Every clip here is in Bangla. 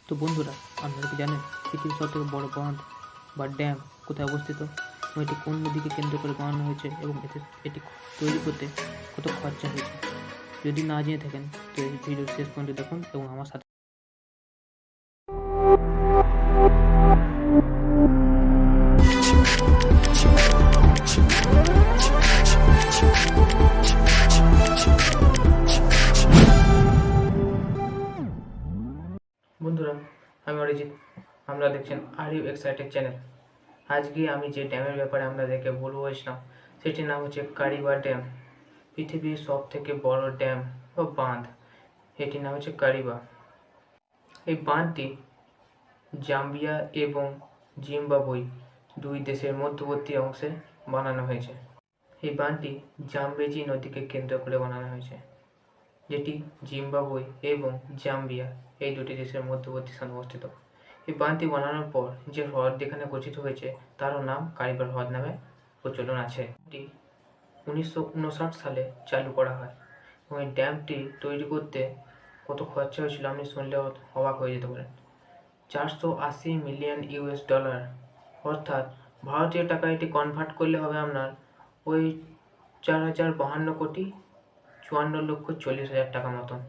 তো বন্ধুরা, আপনারা কি জানেন পৃথিবীর সবথেকে বড় বাঁধ বা ড্যাম কোথায় অবস্থিত এবং এটি কোন নদীকে কেন্দ্র করে বানানো হয়েছে এবং এটি তৈরি করতে কত খরচা হয়েছে? যদি না জেনে থাকেন তো এই ভিডিওর শেষ পর্যন্ত দেখুন এবং আমার সাথে। বন্ধুরা, আমি অরিজিৎ, আপনারা দেখছেন আর ইউ এক্সাইটেড চ্যানেল। আজকে আমি যে ড্যামের ব্যাপারে আপনাদেরকে বলবো বলছিলাম সেটির নাম হচ্ছে কারিবা ড্যাম। পৃথিবীর সব থেকে বড় ড্যাম বা বাঁধ, এটির নাম হচ্ছে কারিবা। এই বাঁধটি জাম্বিয়া এবং জিম্বাবুয়ে দুই দেশের মধ্যবর্তী অংশে বানানো হয়েছে। এই বাঁধটি জাম্বেজি নদীকে কেন্দ্র করে বানানো হয়েছে, যেটি জিম্বাবুয়ে এবং জাম্বিয়া এই দুটি দেশের মধ্যবর্তী স্থানে অবস্থিত। এই বাঁধটি বানানোর পর যে হ্রদ এখানে গঠিত হয়েছে তারও নাম কারিবা হ্রদ নামে প্রচলন আছে। এটি 1959 সালে চালু করা হয় এবং এই ড্যামটি তৈরি করতে কত খরচা হয়েছিল আপনি শুনলে অবাক হয়ে যেতে পারেন। 480 মিলিয়ন ইউএস ডলার, অর্থাৎ ভারতীয় টাকা এটি কনভার্ট করলে হবে আপনার ওই 4,52,54,40,000 টাকা মতন।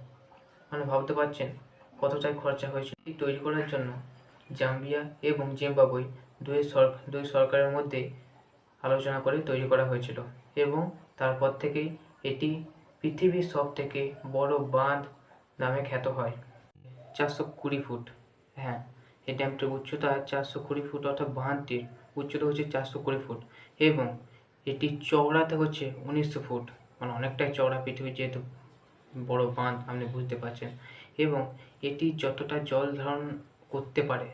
মানে ভাবতে পারছেন কতটাই খরচা হয়েছিল। এটি তৈরি করার জন্য জাম্বিয়া এবং জিম্বাবুয়ে দুই সরকারের মধ্যে আলোচনা করে তৈরি করা হয়েছিল এবং তারপর থেকেই এটি পৃথিবীর সব থেকে বড় বাঁধ নামে খ্যাত হয়। 420 ফুট, হ্যাঁ, এই ড্যামটির উচ্চতা 420 ফুট, অর্থাৎ বাঁধটির উচ্চতা হচ্ছে 420 ফুট এবং এটি চওড়াতে হচ্ছে 1900 ফুট, মানে অনেকটাই চওড়া। পৃথিবীর যেহেতু বড় বাঁধ আপনি বুঝতে পারছেন। এবং এটি যতটা জল ধারণ করতে পারে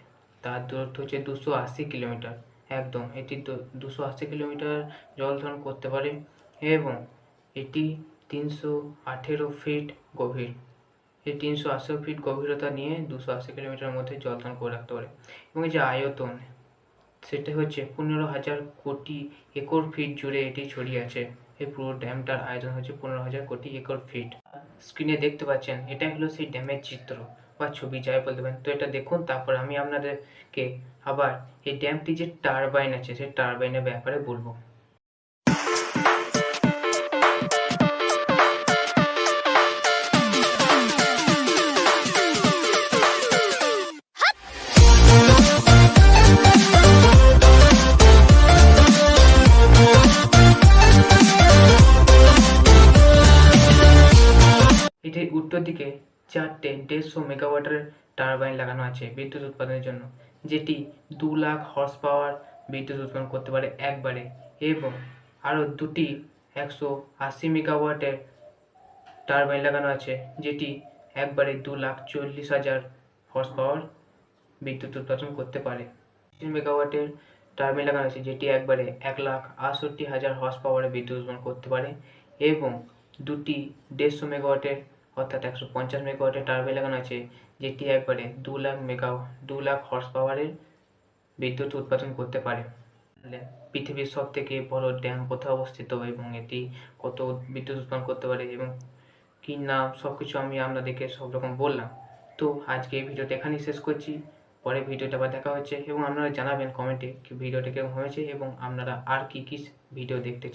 তার দূরত্ব হচ্ছে 280 কিলোমিটার। একদম, এটি 280 কিলোমিটার জল ধারণ করতে পারে এবং এটি 318 ফিট গভীর। এই 380 ফিট গভীরতা নিয়ে 280 কিলোমিটারের মধ্যে জল ধারণ করে রাখতে পারে। এবং এই যে আয়তন, সেটা হচ্ছে 15,000 কোটি একর ফিট জুড়ে এটি ছড়িয়ে আছে। এই পুরো ড্যামটার আয়তন হচ্ছে 15,000 কোটি একর ফিট। স্ক্রিনে দেখতে পাচ্ছেন, এটা হলো সেই ড্যামের চিত্র বা ছবি, যাই বলতে পারেন। তো এটা দেখুন, তারপর আমি আপনাদেরকে আবার এই ড্যামটি যে টারবাইন আছে সেই টারবাইনের ব্যাপারে বলবো। এটির উত্তর দিকে 4টে 150 মেগাওয়াটের টারবাইন লাগানো আছে বিদ্যুৎ উৎপাদনের জন্য, যেটি 2 লাখ হর্স পাওয়ার বিদ্যুৎ উৎপাদন করতে পারে একবারে। এবং আরও 2টি 180 মেগাওয়াটের টারবাইন লাগানো আছে, যেটি একবারে 2,40,000 হর্স পাওয়ার বিদ্যুৎ উৎপাদন করতে পারে। 30 মেগাওয়াটের টারবাইন লাগানো আছে, যেটি একবারে 1,68,000 হর্স পাওয়ারে বিদ্যুৎ উৎপাদন করতে পারে। এবং 2টি 150 মেগাওয়াটের অর্থাৎ 150 মেগাওয়াটের টারবাইন লাগানো আছে, যেটি একবারে 2 লাখ হর্স পাওয়ারের বিদ্যুৎ উৎপাদন করতে পারে। পৃথিবীর সব থেকে বড় ড্যাম কোথায় অবস্থিত এবং এটি কত বিদ্যুৎ উৎপাদন করতে পারে এবং কি নাম, সবকিছু আমি আপনাদেরকে সব রকম বললাম। তো আজকে এই ভিডিওটা এখানেই শেষ করছি। পরে ভিডিওটা আবার দেখা হচ্ছে এবং আপনারা জানাবেন কমেন্টে কি ভিডিওটা কেমন হয়েছে এবং আপনারা আর কি ভিডিও দেখতে চান।